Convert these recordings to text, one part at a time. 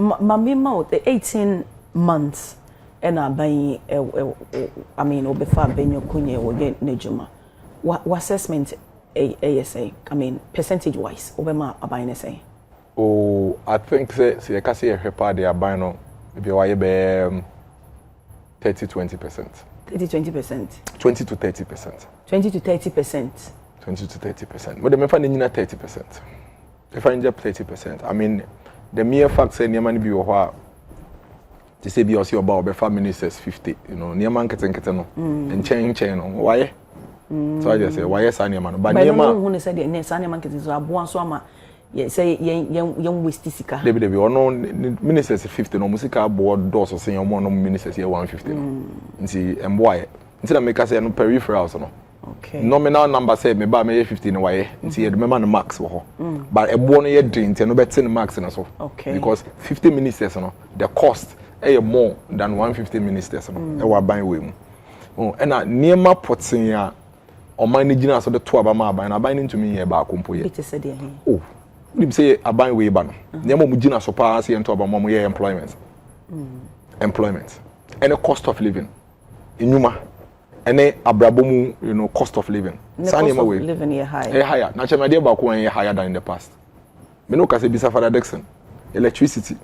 Mamima 18 months and I mean obefa benyo kunye woge nejuma. What assessment ASA? I mean percentage wise obema abayne say. Oh, I think say you can see a repair they are buying no if you are be 30-20%. 30-20%. 20 to 30%. 20 to 30%. 20 to 30%. But the mefa nina 30%. If I inject 30%, I mean the mere fact say near money be or to say be also about be 5 ministers 50, you know, near man keten no and change no why? So I just say why yes near man but near man who say the near near man keten so abuan so ama say yen waste sika. They be no ministers 50 no musika board doors so say no ministers here 150 no. Nti emboy. Nti na make say no peripherals no. Okay. Nominal number say me ba me 50 no why. Nti remember no max wo ho. But ebo no ye drink nti no betin max na so. Okay. Because 50 ministers no the cost more than 150 ministers no. E wa ban we mu. Oh, and niema potin ya o man ni gina so the to aba ma ban na ban into me here ba kompo ye. Bit say dey. Oh. We say aban we ba no. Niema mu gina so pa say into aba mo ye employment. Employment. And the cost of living. Inuma. And abrabomu, you know, cost of living. The cost of living is higher. Higher. Now, my dear Baku is higher than in the past. Me no kase bisa Father Dixon. Electricity.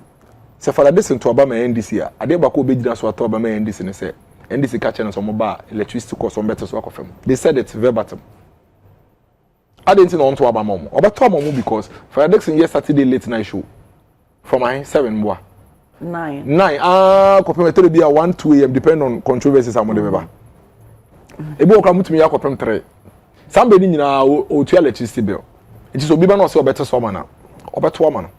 Se Father Dixon to Obama NDC. Ade Baku be jina so to Obama NDC ne say. NDC catch na so mo ba electricity cost on better so akofem. They said it verbatim. I didn't know on to Obama mo. Oba to Obama because Father Dixon yes Saturday late night show. From 7 boa. 9. Kopem be 1-2 AM depend on controversies among the beba. Ebo ka mutumi yakopem 3. Somebody nyina o to electricity bill. It is obi ba no say obeto so ma na. Obeto ma no.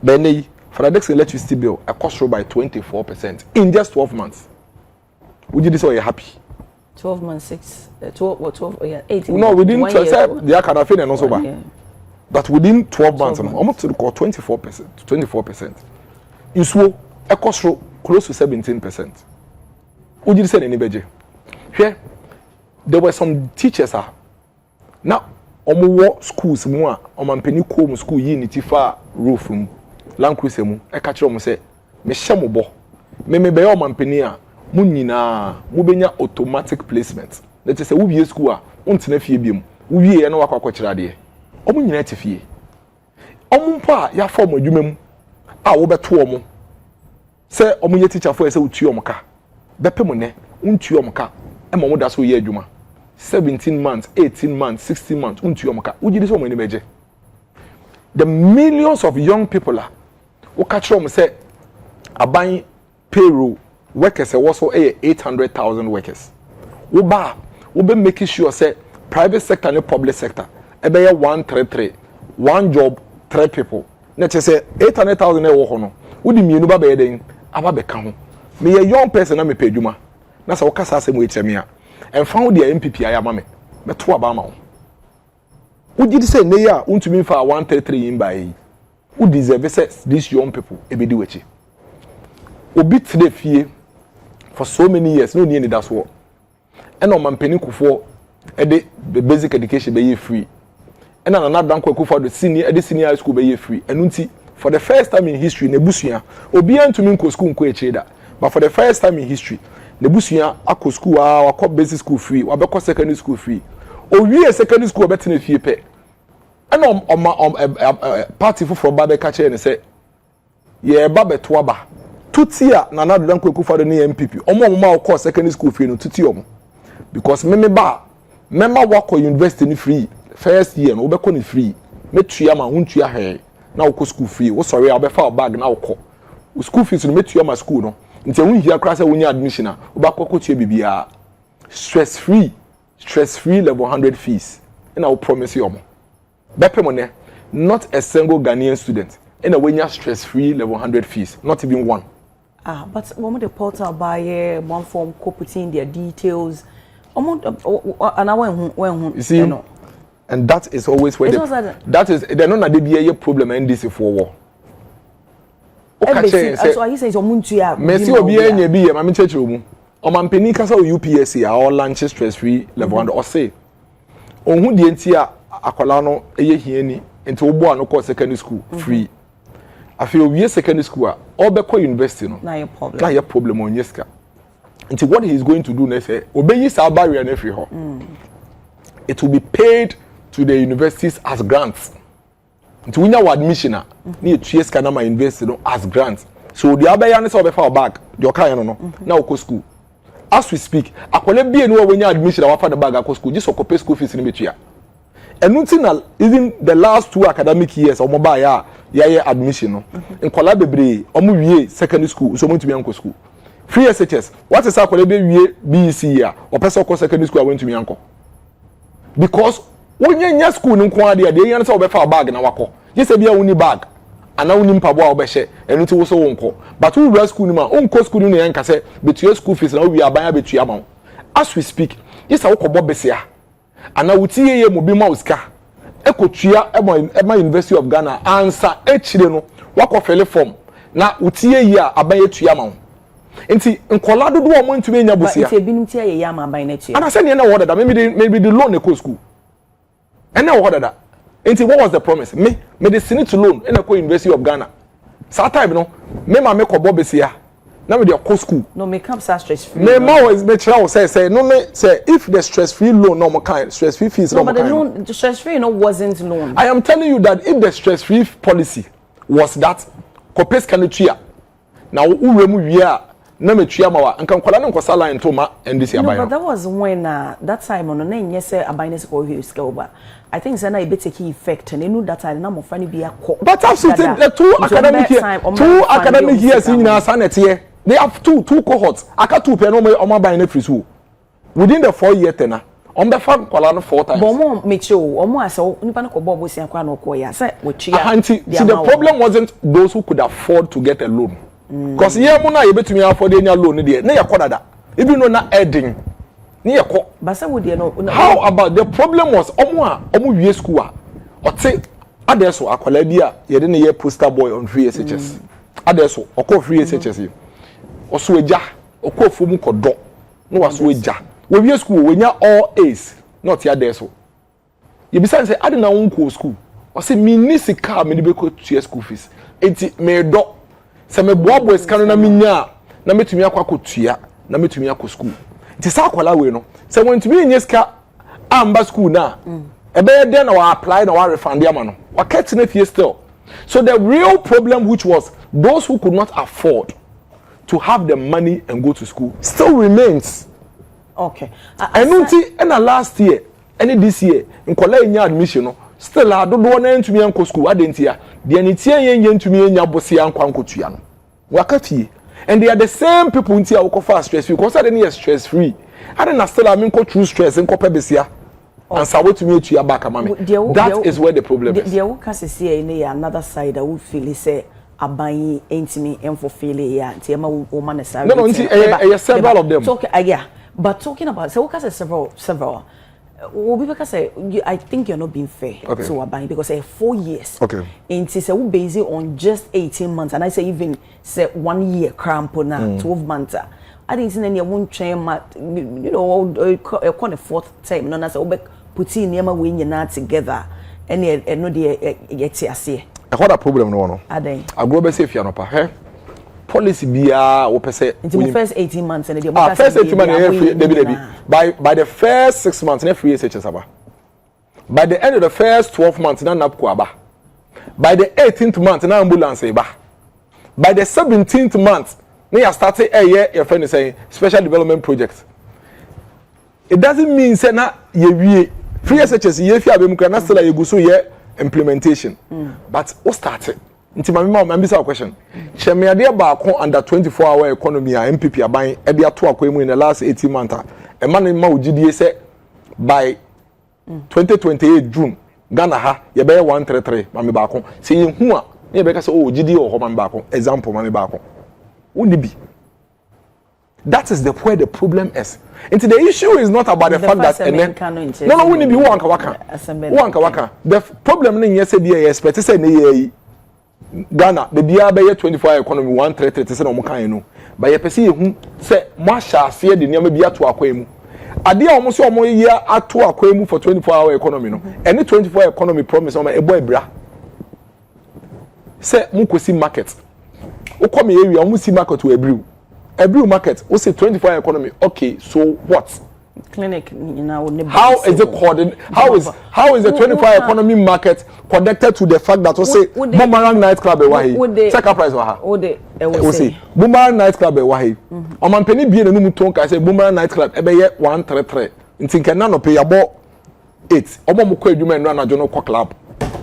Be nei Fradex electricity bill a cost by 24% in just 12 months. Would you say you're happy? 12 months 12 yeah 18. No, within 12 they can afford and also ba. But within 12 months almost to call 24%, 24%. Isuo a cost close to 17%. Would you say any budget? Here there were some teachers now omo schools mu a omampani kom school unity fa roof mu land cruise mu e ka kire omo say me hye mo bo me be omampani a mu nyina mu benya automatic placement let say wo wie school a untena fie biem wo wie na wakwa kwakira de omo nyina te fie omo mpo a ya form adwuma mu a wo beto omo say omo ye teacher for say utu omo ka bepe mo ne untu omo ka e mo da so ye adwuma 17 months, 18 months, 16 months, the millions of young people are who say buying payroll workers also 800,000 workers. We be making sure say private sector and public sector ebe 133 one job 3 people. Let's say 800,000 e wo ho no. Wo di mienu ba be den aba be ka ho. Me a young person na me pay adwuma. Na say wo kasa asem we cheme a and found the MPP I am but to Obama. Who did say near unto me for 133 in by who deserve these young people a be do it. Obi today fear for so many years, no need that's what. And on my penny for the basic education be free. And another bank for the senior high school be free. And unti for the first time in history, Nebusia, Obi and to me school but for the first time in history. Nebusia akọ school akọ basic school free wabekọ secondary school free owie secondary school obetene fie pe ana party for babe ka che ne say ye ba beto aba tutia na na dan kwaku fado ne MPP omo akọ secondary school free no tuti omo because mema wakọ university ni free first year no obekọ ni free metua ma huntua he na akọ school free wo sorry abefa bag na akọ school fees no metua ma school no nti ehun hia kra say wonya admission a obakoko tie bibia stress free level 100 fees and I will promise you bepe mo ne not a single Ghanaian student and wonya stress free level 100 fees not even one but when the portal buy one form putting their details and I when you see you know, and that is always where that is they no na dey be a problem NDC for war. So I say Omuntua. Messi obi enya bi ye ma me chechiro mu. Omampani kasa o UPSC a launch stress free level 1 or say. Ohun die nti a akola no eye hiani nti obo ano ko secondary school free. afi owie secondary school or be ko university no na your problem na your problem on yeska until what he is going to do next obeyi sa barrier na free ho it will be paid to the universities as grants until we know admission na etu yeska na my university no as grants so the abeya na say obefa bag the okan no na okọ school as we speak akwale bie no we nya admission na wafa the bag akọ school just okọ pay school fees ni metua and even the last 2 academic years omo ba ya admission no nkola bebre omo wie secondary school so mo ntumi anko school free SHS what is akwala be wie BEC ya o person ko secondary school went to me anko because wonye school nko ade ade yan say obefa bag na wako yese bia woni bag ana woni mpabo a obehye enu ti wo so wonko but wo wura school ni ma onko school ni yan ka say betua school fees na wo wi aban betua ma as we speak yesa wo kobo besia ana wutie ye mobi ma uska ekotua ema University of Ghana answer echire no wakofele form na wutie ye a abaye tua ma nti nkola dodo o mo ntumi nya bosia nti ebinum tie ye ya ma aban na tua ana say ne na wo dada maybe the loan e ko school and na wo dada nti what was the promise me the senate loan e na ko University of Ghana sa time no me ma me ko bo besia na me dey ko school no make up stress free me ma was me try say no me say if the stress free loan no more kind stress free fees no but the loan the stress free no wasn't loan I am telling you that if the stress free policy was that kopes can tua na uremu wie a na metua ma wa nkan kwala na nkosa line to ma NDC abayo. No, but that was when that time on na nye say abayo se ko hwe skill ba I think say na e be take effect and you that time na mo fa ni bia ko but absolutely the two academic years in na sanet here they have two cohorts aka two pe no mo abayo na free school within the 4 year tenure on the farm kwala no 4 times but mo mecho omo ase nipa no ko bo bo sia kwa no ko ya say we tua see the problem wasn't those who could afford to get a loan because yeah mo na ye betumi afford any loan dey na ye kodada even no na adding na ye ko but say we dey no how about the problem was omo wie school a ote adeso akola bi a ye de na ye poster boy on free SHS adeso okọ free SHS yi oso eja okọ fomu kodo no waso eja we wie school we nya all A's not ya deso ye bi say ade na won school o say mi ni sika me be ko tua school fees enti me do se me boabo sika na minya na metumi akwakotua na metumi akọ school nti sa akwala we no se wentumi nye sika amba school na ebe dey na wa apply na wa refund am no wa ket na fie still so the real problem which was those who could not afford to have the money and go to school still remains okay and last year and this year nkola enya admission no still adodo na ntumi anko school adentia de anitie yen ntumi enya bosia anko ankotua no wakafie and they are the same people ntia wo kofa stress free because they stress free ade na still am nko true stress nko pebesia and so what me etua back amame that is where the problem is there wo kasese e na another side that we feel say aban entimi enfo feel ya ntia ma wo man say no several of them but talking about so we several because I think you're not being fair to Aban because 4 years. Okay. And it's based on just 18 months, and I say even say 1 year cramp na 12 months. I didn't see any one train, you know, on the 4th time. No, I say put in near we na together, and no dear yet see. I got a problem no. I think. I go be say if you're not pa policy bia wo pese in the first 18 months and the first 18 months by the first 6 months na free SHS aba by the end of the first 12 months na napko aba by the 18th month na ambulance aba by the 17th month na you start your friend is saying special development project it doesn't mean say na ye wie free SHS ye fi abem kra na still ye go so ye implementation but what started nti mama mbisa question chemiade ba ko under 24-hour economy a MPP aban e de ato akwemu in the last 18 months e man ma ogidie se by 2028 June Ghana ha ye be 133 mama ba ko se ye hu a ye be ka se o ogidie o ho mama ba ko example mama ba ko woni bi that is where the problem is into the issue is not about the fact that no woni bi wo anka waka the problem no nyese bi e expect say na ye Ghana the bia be 24-hour economy 133 say no mo kan no ba ye pese ye hu say mo ahya ase de niam bi ato akwemu ade a mo so mo ye ato akwemu for 24-hour economy no any 24-hour economy promise o ma ebo ebra say mukosi market o come area o see market to every market o say 24-hour economy. Okay, so what? Clinic, you know, how is it coordinated? How is the 24-hour economy market connected to the fact that we say Boomerang nightclub e wahi second price wa ha we say Boomerang nightclub e wahi o man peni bie na nu muton ka say Boomerang nightclub e be ye 133 nti nkenna no pay abo 8 omo mo kwa adwuma no anajo no kwa club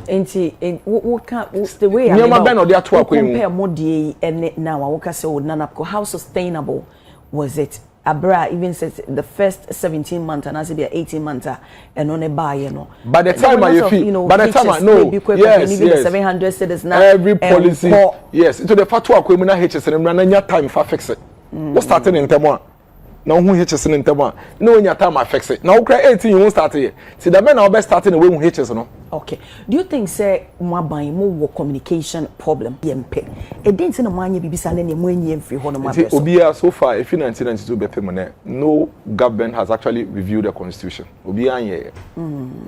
enti what the way I compare modie and now I can say nanapko how sustainable was it? Abra even says the first 17 months and as it be 18 months and on a buy, you know. By the time I feel, by the time I know, yes, 700 citizens now. Every policy, yes. Into the fatwa ko na HS and na time for fix it. What starting in term one? Now who HS in term one? No in your time I fix it. Now cry 18 you won't start here. See the men are best starting the way who HS no. Okay. Do you think say mo buy more communication problem BMP? E didn't say no man bibisa na mo enye mfiri ho no ma beso. Obia so far if 1992 be permanent no government has actually reviewed the constitution. Obia anye.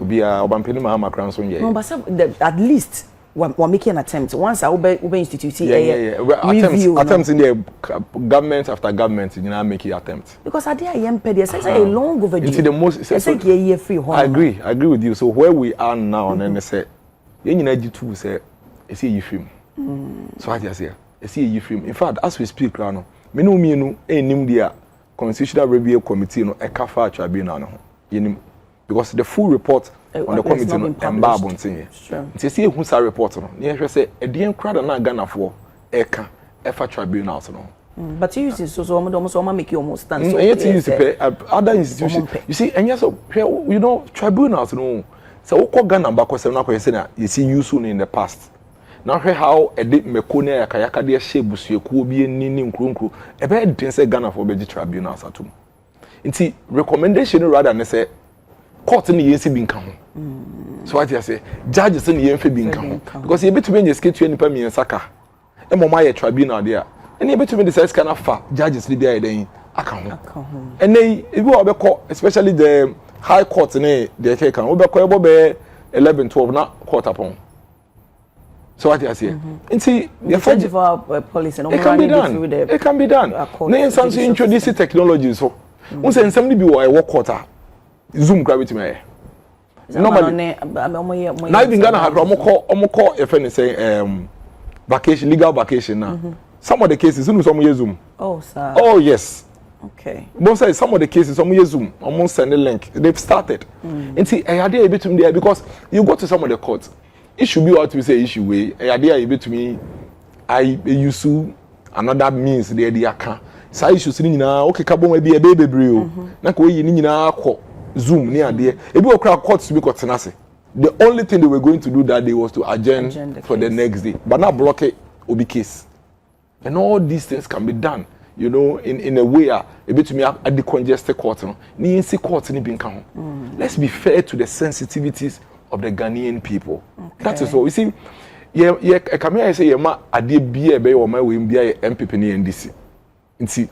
Obia obampeni Mahama kranso nye. No but at least we're making an attempt. Once I will institute attempts in the government after government, you know, make attempts. Because I did there's a long overdue. It's the most. I agree with you. So where we are now, and then they say, you need to say, it's a film. So I just say, it's a film. In fact, as we speak right now, me no, a constitutional review committee no, a kafa tribunal no, because the full report on the committee no embargo ntin ye see who sa report no ye hwe say e dey crowd na Ghana for eka efa tribunals no but you use so almost make you almost stand so yet use other institutions you see and yes you know tribunals no so we call Ghana back ko say na ko say na you see useful in the past now how e dey meko na yakayaka dey hye busuekuo bi ni nkronkro e be den say Ghana for be tribunals atum nti recommendation rather than say court ni yensi bi nka ho so what you say judges ni yenfe bi nka ho because you bet to be skate to any pa mi saka e mo ma ye tribunal there and you bet to be decide can afa judges ni there then aka ho and then if you obekọ especially the high court ni the take kan obekọ ebo be 11 12 na court upon so what you say nti the federal police no it can be done na some introduce technology so we say somebody be wo court Zoom gravity me. Normally, now even Ghana have omoko if any say vacation, legal vacation now. Some of the cases some use Zoom. Oh sir. Oh yes. Okay. Most say some of the cases some use Zoom. Almost send a link. They've started. And see, I had a bit to me there because you go to some of the courts. It should be what we say issue way. I had a bit to me. I use another means there the account. So issue sitting now. Okay, kabo may be a baby brio. Na ko yi ni nyina akọ. Zoom near there. If we crowd courts to be tenacity. The only thing they were going to do that day was to adjourn for the next day. But now block it will be case. And all these things can be done, you know, in a way a bit to me at the congested court. Ni NC court ni bin kan. Let's be fair to the sensitivities of the Ghanaian people. Okay. That is all. You see, I come here and say ma ade bia be o ma we bia MPP ni NDC. Nti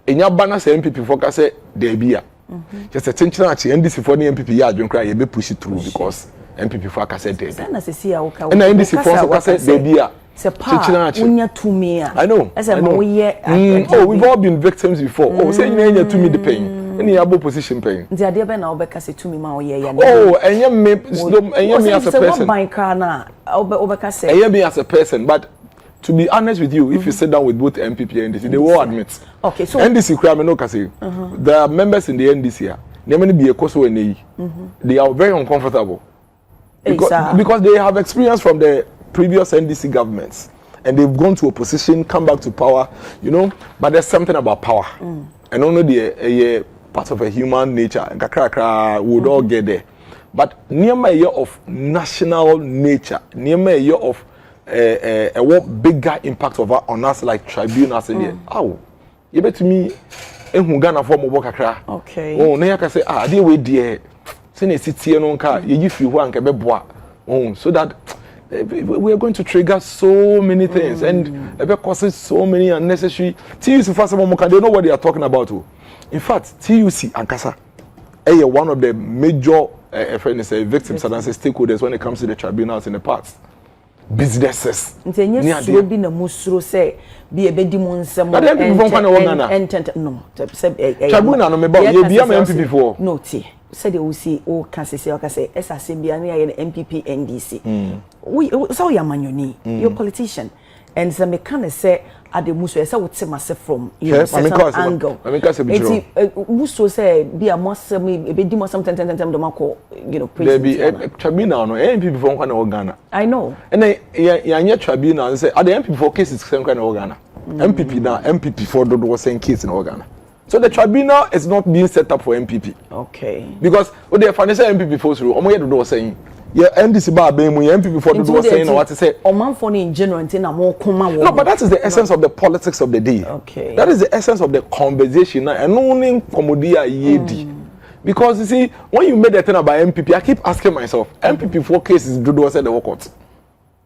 enya bana say MPP focus say there bia. Just a tension at NDC for the MPP ya adwen cry be push it through because MPP for ka say there. Na se see a woka. Na NDC for say there bia. Se pa unya tumi a. I know. Oh, we've all been victims before. Oh, say nya tumi the pain. Any abo position pain. Nti ade be na obeka say tumi ma oye ya. Oh, enye me as a person. So ban cry na obeka say. Enye me as a person, but to be honest with you, if you sit down with both MPP and NDC, they will admit. Okay, so NDC crime no kasi. There are members in the NDC here. They are very uncomfortable because they have experience from the previous NDC governments and they've gone to opposition, come back to power, you know. But there's something about power, and only the part of a human nature. And kakra would all get there. But near my year of national nature, near my year of what bigger impact on us like tribunals in here. Oh, you bet me ehun Ghana for mo kakra. Okay. Oh, na yaka say dey we there. Say na sitie no nka ye free ho anka be boa. Oh, so that we are going to trigger so many things and be causes so many unnecessary. TUC first of all they know what they are talking about. In fact, TUC ankasa one of the major victims and stakeholders when it comes to the tribunals in the past. businesses. Ntenye suro bi na musuro say bi ebedi mu nsem no. Tribunal no me ba ye bia ma MPP for. No ti. Said you see o kan sese o ka say esase bia na ye MPP NDC. We so ya manyoni. You politician. And some can say at the muso say what say from certain angle. I mean say be true. Muso say be a most me be di mo some 10 do mako president. Tribunal no MPP for kwa na Ghana. I know. And ya tribunal say at the MPP for cases same kwa na Ghana. MPP now MPP for do was saying case in Ghana. So the tribunal is not being set up for MPP. Okay. Because the financial MPP force through omo ye do was saying yeah, NDC bar be mu MPP for do was saying what to say. Oman for in general na mo koma. No, but that is the essence of the politics of the day. Okay. That is the essence of the conversation now. And only komodia yedi. Because you see, when you made the thing about MPP, I keep asking myself, MPP for cases do was say the court.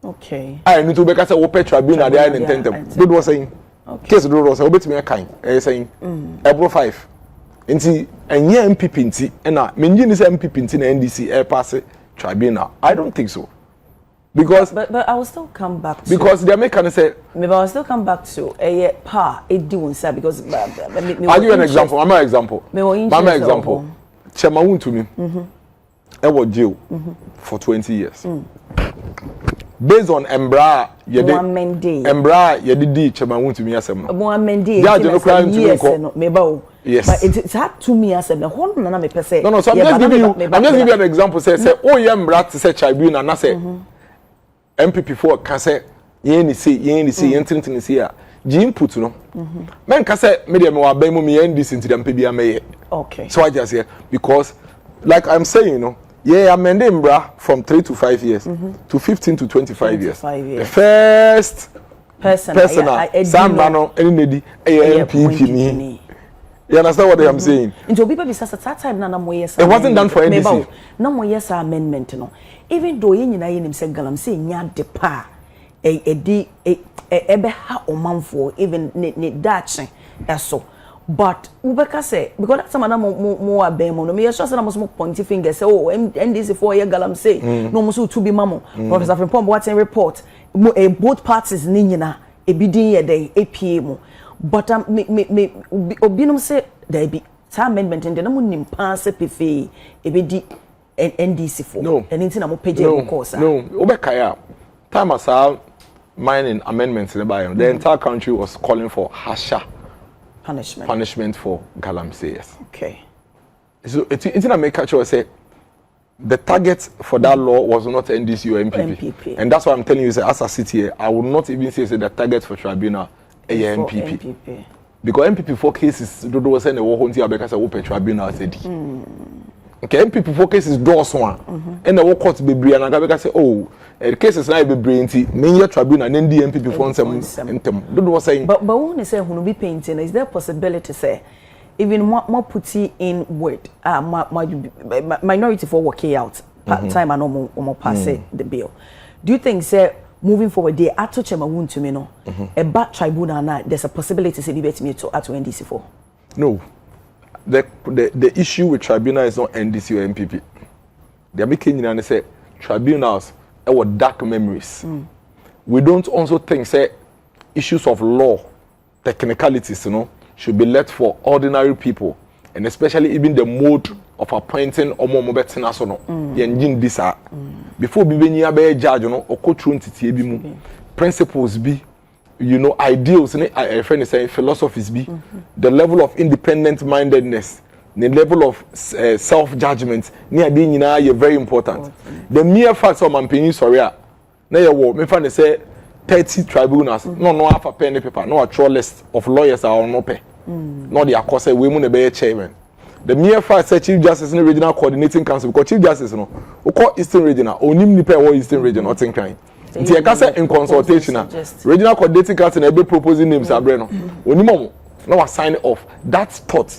Okay. I need to be say we tribunal they are intended. Do was saying. Okay. Case do was say obetimi akan. Saying April 5. Nti enye MPP nti na menji ni say MPP nti na NDC pass tribunal. I don't think so. Because but I will still come back to because they make can say maybe I will still come back to pa edi wonsa because I'll give you an example. I'm an example. I'm an example. Chema wuntu mi. I was jail for 20 years. Based on Embra, Embra, Yedi, Chema wuntu mi asem no. Moamendi, yes. But it's hard to me as a whole nana me per se. No, so I'm just giving you an example. Say, oh, yeah, Embra to say tribunal, and I say MPP for can say, yen see, yen see, Jim put no. Men can say, medium or bemo me NDC into them PBMA. Okay. So I just say, because, like I'm saying, you know, yeah, I'm ending from 3 to 5 years to 15 to 25 years. The first person, Sam Mano, any MPP. You understand what I'm saying? Into people because at that time nana moyes. It wasn't done for NDC. No moyes amendment no. Even though yin na yin say galam say nya de pa ebe ha omanfo even ne dache eso. But ubeka say because that some na mo abemo no me sure say na mo point finger say oh NDC 4 year galam say no mo so to be mamo. Professor Frimpong what report both parties ni nyina ebidin ye dey APA mo. But me obinum say there be some amendment and then I'm pass PFA ebedi NDC for no anything I'm page course no obekaya time as mining amendments in the bio the entire country was calling for harsher punishment for galamsey. Yes. Okay. So it's in a make sure say the target for that law was not NDC or MPP. And that's why I'm telling you say as a city here, I would not even say the target for tribunal MPP. Because MPP for cases do was send a war hunting abeka say open tribunal said. Okay, MPP for cases do one. And the war court be brave and abeka say oh the cases now be brave nti me tribunal and the MPP for some intem. Do was saying but when say who be painting is there possibility say even more putting in word minority for working out part time and almost pass the bill. Do you think say moving forward, they are to chema wun to me no. A bad tribunal now. There's a possibility to debate me to NDC for. No, the issue with tribunal is not NDC or MPP. They are making and say tribunals are dark memories. We don't also think say issues of law, technicalities, you know, should be left for ordinary people, and especially even the mode of appointing omo mobeti nasono yenjin disa before bibeni abe judge no okotru ntiti ebi mu principles be you know ideals ne a friend is saying philosophies be the level of independent mindedness the level of self judgment ne ade nyina ye very important the mere fact of mampeni sorry na ye wo me fa ne say 30 tribunals no afa pen paper no a draw list of lawyers are no pay no the akose we mu ne be chairman. The mere fact that Chief Justice in the Regional Coordinating Council, because Chief Justice, you know, we call Eastern Regional, or Nipa or Eastern Region, or think kind. It's a case in consultation. Regional Coordinating Council, and be proposing names, Sabreno. Onimomo, now sign off. That thought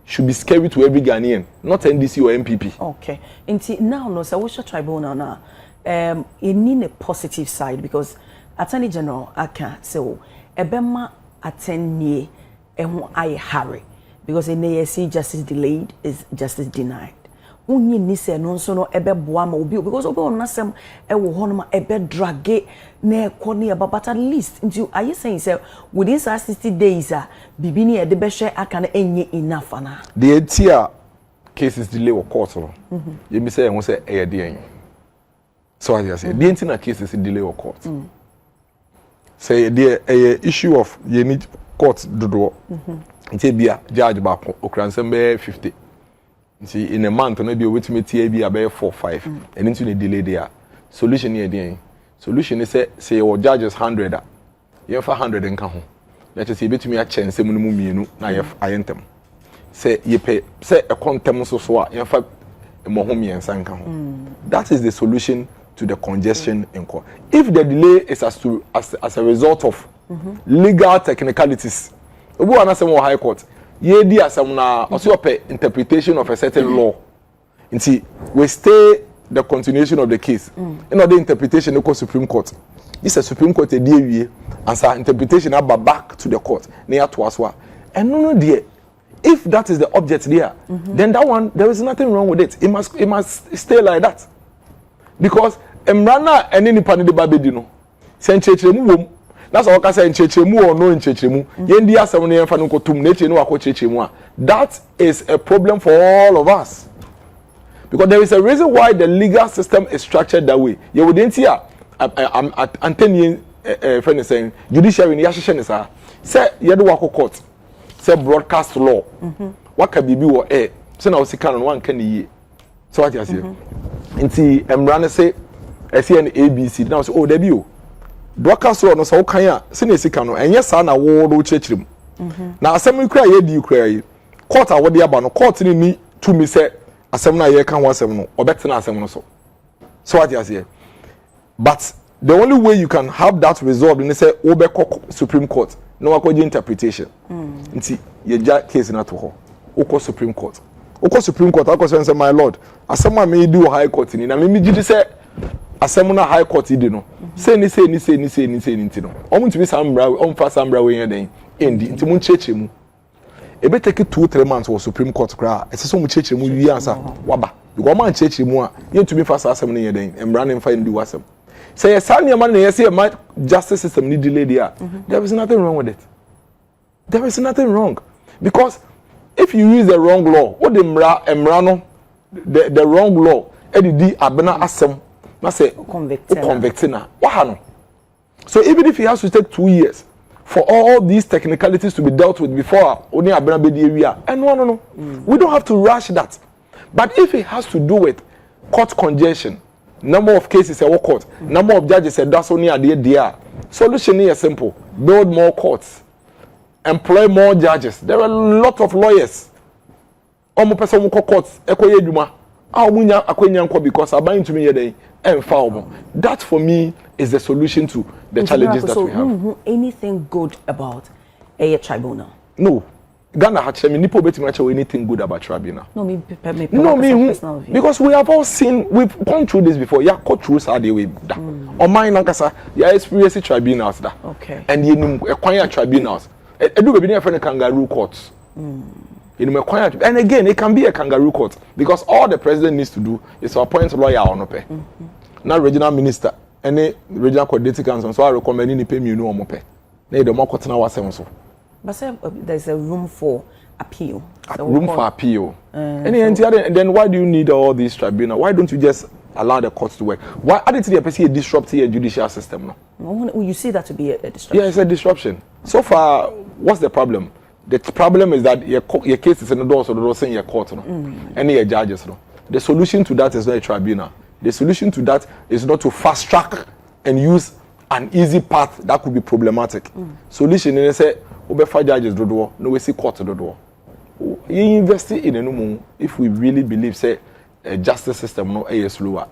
should be scary to every Ghanaian, not NDC or MPP. Okay. Until now, no, so what's your tribunal now? It need a positive side because Attorney General, I can't say, Ebema attend me, and I hurry. Because in ASC, justice delayed is justice denied. unyi ni se no nso no ebe boa ma obi because obi on nasem e wo ho no ma ebe drage na ekọ ne but at least into are you saying say within 60 days bibi ni e de be hwe aka na enye enough ana the etia cases delay or court no you be say won say e de en so as you say the entina cases delay or court say the issue of you need court dodo nti bia judge ba ko okranse be 50 nti in a month no be wetime tie bia be 4-5 and into the delay there solution here dey solution is say your judges 100 you have 100 nka ho let us say betumi a chance mu no mu mienu na ayentem say ye pay say a contem so a you have mo ho miensa nka ho that is the solution to the congestion in court. If the delay is as a result of legal technicalities, we want to say more high court. Ye di asem na also pay interpretation of a certain law. Nti we stay the continuation of the case. In other interpretation the Supreme Court. This is Supreme Court dey wie and sa interpretation aba back to the court. Near to us and no there. If that is the object there, then that one there is nothing wrong with it. It must stay like that. Because emrana eni nipa ne de ba bedi no se nchechiremu wom na so ka se nchechiremu or no nchechiremu ye ndi asem no yemfa no kotum na eche no akọ chechiremu a that is a problem for all of us because there is a reason why the legal system is structured that way you wouldn't hear Anthony friend saying judiciary ni ya hye ne sa say ye de wako court say broadcast law waka bibi wo say na osika no wan kan yi so what you say nti emrane say SN ABC now say oh there be o broadcast law no so kan a say na sika no enye sa na wo do chechirim na asem kura ye di kura yi court a wo de aba no court ni to me say asem na ye kan ho asem no obetena asem no so what you say but the only way you can have that resolved in say obeko Supreme Court no akọje interpretation nti ye ja case na to ho okọ Supreme Court akọ say my lord asem a me di o high court ni na me gidi say asem na high court di no say ni nti no omu nti bi sambra omfa sambra we yen den endi nti mu cheche mu ebe take 2-3 months for Supreme Court kra ese so mu cheche mu wi ansa waba because man cheche mu a yentumi fa asem na yen den emra ne mfa ndi wasem say yesania man na yesi my justice system ni delay there there is nothing wrong with it there is nothing wrong because if you use the wrong law what the emra no the wrong law edidi abena asem na say convictina no so even if he has to take 2 years for all these technicalities to be dealt with before only abena be the area and no we don't have to rush that but if it has to do with court congestion number of cases at court number of judges at that's only there solution is simple build more courts employ more judges there are a lot of lawyers omo person mo courts ekoye adwuma munya akwenya nko because aban to me yeden enfallible that for me is the solution to the challenges that we have anything good about a tribunal no Ghana hatche me nipo beti match anything good about tribunal no me because we have all seen we've gone through this before yeah go through sad way da on mine nankasa yeah experience tribunals da okay and you acquire tribunals edu be be friend kangaroo courts and again it can be a kangaroo court because all the president needs to do is to appoint a lawyer on pay now regional minister any regional coordinating council so I recommend ni pay me no omo pay na the more court na wasem so but say there's a room for appeal and then why do you need all these tribunals? Why don't you just allow the courts to work? Why added to the person disrupt the judicial system no you see that to be a disruption? Yeah, it's a disruption. So far what's the problem? The problem is that your case is in the door, so they're saying your court, and your judges. The solution to that is not a tribunal. The solution to that is not to fast track and use an easy path that could be problematic. Solution is say, "Obefa judges do do, no we see court do do." You invest in a new if we really believe say a justice system no slower.